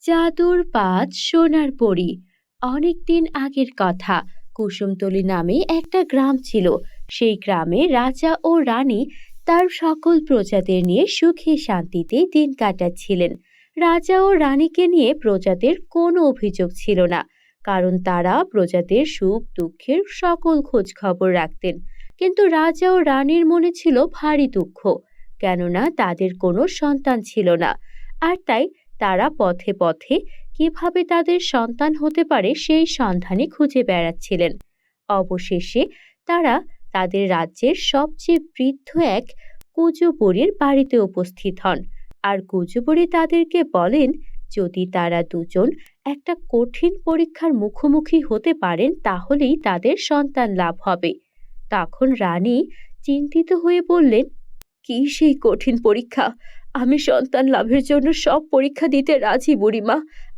জাদুর পাঁচ সোনার পরী। অনেকদিন আগের কথা। কুসুমতলি নামে একটা গ্রাম ছিল। সেই গ্রামে রাজা ও রানী তার সকল প্রজাদের নিয়ে সুখে শান্তিতে দিন কাটাচ্ছিলেন। রাজা ও রানীকে নিয়ে প্রজাদের কোনো অভিযোগ ছিল না, কারণ তারা প্রজাদের সুখ দুঃখের সকল খোঁজ খবর রাখতেন। কিন্তু রাজা ও রানীর মনে ছিল ভারী দুঃখ, কেননা তাদের কোনো সন্তান ছিল না। আর তাই তারা পথে পথে কিভাবে তাদের সন্তান হতে পারে সেই সন্ধানে খুঁজে বেড়াচ্ছিলেন। অবশেষে তারা তাদের রাজ্যের সবচেয়ে বৃদ্ধ এক কুজবুড়ির বাড়িতে উপস্থিত হন। আর কুজবুড়ি তাদেরকে বলেন, যদি তারা দুজন একটা কঠিন পরীক্ষার মুখোমুখি হতে পারেন তাহলেই তাদের সন্তান লাভ হবে। তখন রানী চিন্তিত হয়ে বললেন, কি সেই কঠিন পরীক্ষা? আমি সন্তান লাভের জন্য সব পরীক্ষা দিতে রাজি বুড়িমা।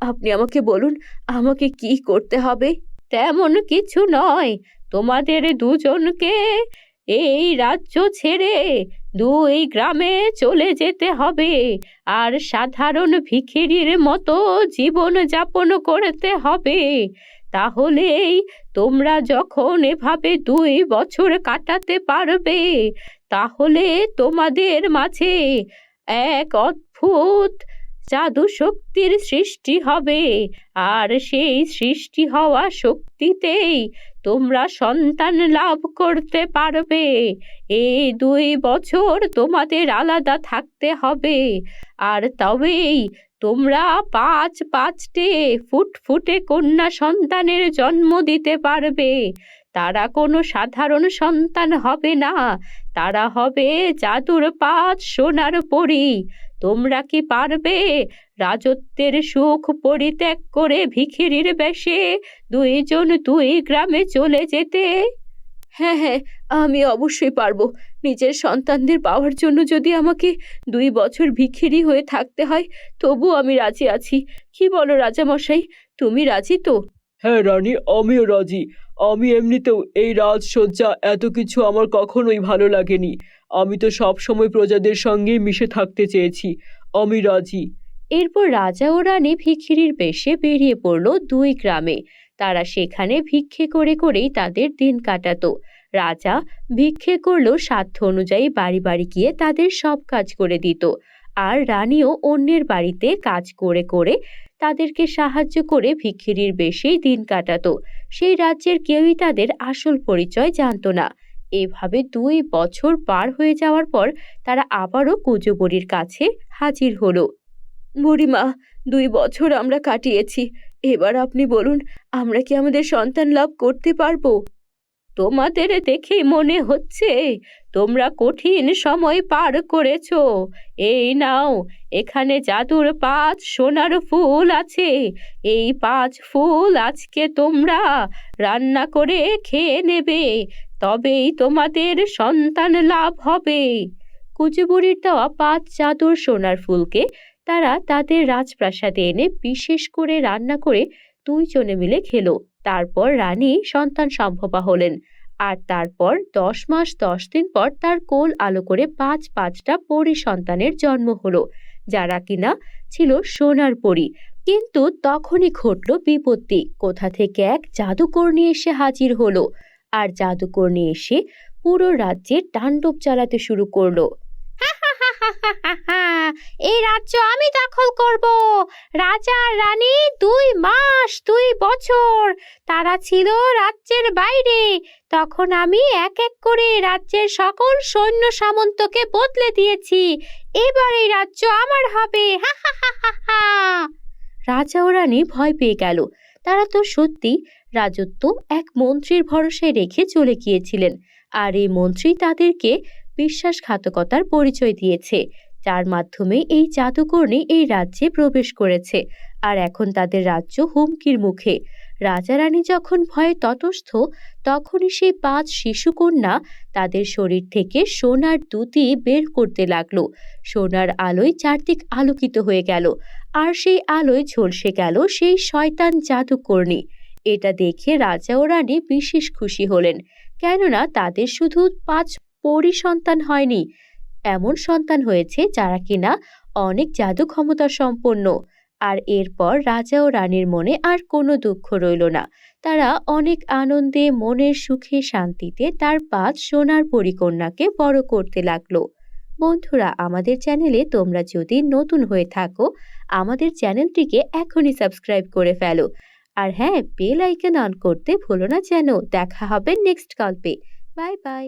আপনি আমাকে বলুন, আমাকে কি করতে হবে? তেমন কিছু নয়, তোমাদের দুজনকে এই রাজ্য ছেড়ে দুই গ্রামে চলে যেতে হবে, আর সাধারণ ভিখিরির মতো জীবন যাপন করতে হবে। তাহলেই তোমরা যখন এভাবে 2 বছর কাটাতে পারবে, তাহলে তোমাদের মাঝে এক অদ্ভুত জাদু শক্তির সৃষ্টি হবে, আর সেই সৃষ্টি হওয়া শক্তিতেই তোমরা সন্তান লাভ করতে পারবে। এই 2 বছর তোমাদের আলাদা থাকতে হবে, আর তবেই তোমরা 5-5টে ফুটফুটে কন্যা সন্তানের জন্ম দিতে পারবে। তারা কোনো সাধারণ সন্তান হবে না, তারা হবে জাদুর 5 সোনার পরী। তোমরা কি পারবে রাজত্বের সুখ পরিত্যাগ করে ভিখিরির বেশে দুইজন 2 গ্রামে চলে যেতে? হ্যাঁ হ্যাঁ, আমি অবশ্যই পারবো। নিজের সন্তানদের পাওয়ার জন্য যদি আমাকে 2 বছর ভিখিরি হয়ে থাকতে হয়, তবু আমি রাজি আছি। কি বলো রাজামশাই, তুমি রাজি তো? হ্যাঁ রানী, আমিও রাজি। আমি এমনিতেও এই রাজসজ্জা এত কিছু আমার কখনোই ভালো লাগেনি। আমি তো সব সময় প্রজাদের সঙ্গেই মিশে থাকতে চেয়েছি। আমি রাজি। এরপর রাজা ও রানী ভিখিরির বেশে বেরিয়ে পড়ল 2 গ্রামে। তারা সেখানে ভিক্ষে করে করেই তাদের দিন কাটাতো। রাজা ভিক্ষে করলেও সাধ্য অনুযায়ী বাড়ি বাড়ি গিয়ে তাদের সব কাজ করে দিত। আর রানীও অন্যের বাড়িতে কাজ করে করে তাদেরকে সাহায্য করে ভিখিরির বেশেই দিন কাটাতো। সেই রাজ্যের কেউই তাদের আসল পরিচয় জানতো না। এভাবে 2 বছর পার হয়ে যাওয়ার পর তারা আবারও কুজবুড়ির কাছে হাজির হলো। বুড়িমা, 2 বছর আমরা কাটিয়েছি। এবার আপনি বলুন, আমরা কি আমাদের সন্তান লাভ করতে পারবো? তোমাদের দেখে মনে হচ্ছে তোমরা কঠিন সময় পার করেছো। এই নাও, এখানে জাদুর 5 সোনার ফুল আছে। এই 5 ফুল আজকে তোমরা রান্না করে খেয়ে নেবে, তবেই তোমাদের সন্তান লাভ হবে। কুচিবুড়ির দেওয়া 5 জাদুর সোনার ফুলকে তারা তাদের রাজপ্রাসাদে এনে বিশেষ করে রান্না করে দুইজনে মিলে খেলো। তারপর রানী সন্তান সম্ভবা হলেন। আর তারপর 10 মাস 10 দিন পর তার কোল আলো করে 5-5টা পরী সন্তানের জন্ম হলো, যারা কিনা ছিল সোনার পরী। কিন্তু তখনই ঘটল বিপত্তি। কোথা থেকে এক জাদুকর্ণী এসে হাজির হলো। আর জাদুকর্ণী এসে পুরো রাজ্যে তাণ্ডব চালাতে শুরু করলো। এই রাজ্য আমি দখল করব। রাজা আর রানী 2 মাস 2 বছর তারা ছিল রাজ্যের বাইরে। তখন আমি এক এক করে রাজ্যের সকল সৈন্য সামন্তকে বদলে দিয়েছি। এবার এই রাজ্য আমার হবে। রাজা ও রানী ভয় পেয়ে গেল। তারা তো সত্যি রাজত্ব এক মন্ত্রীর ভরসায় রেখে চলে গিয়েছিলেন। আর এই মন্ত্রী তাদেরকে বিশ্বাসঘাতকতার পরিচয় দিয়েছে, যার মাধ্যমে এই জাদুকর্ণী এই রাজ্যে প্রবেশ করেছে। আর এখন তাদের রাজ্য হুমকির মুখে। রাজা রানী যখন ভয়ে ততস্থ, তখনই সেই 5 শিশুকন্যা তাদের শরীর থেকে সোনার দ্যুতি বের করতে লাগলো। সোনার আলোয় চারদিক আলোকিত হয়ে গেল, আর সেই আলোয় ঝলসে গেল সেই শয়তান জাদুকর্ণী। এটা দেখে রাজা ও রানী বিশেষ খুশি হলেন, কেননা তাদের শুধু 5 পরী সন্তান হয়নি, এমন সন্তান হয়েছে যারা কিনা অনেক জাদু ক্ষমতা সম্পন্ন। আর এরপর রাজা ও রানীর মনে আর কোনো দুঃখ রইল না। তারা অনেক আনন্দে, মনের সুখে, শান্তিতে তার ৫ সোনার পরীকন্যাকে বড় করতে লাগলো। বন্ধুরা, আমাদের চ্যানেলে তোমরা যদি নতুন হয়ে থাকো, আমাদের চ্যানেলটিকে এখনই সাবস্ক্রাইব করে ফেলো। আর হ্যাঁ, বেল আইকন অন করতে ভুলো না যেন। দেখা হবে নেক্সট গল্পে। Bye bye.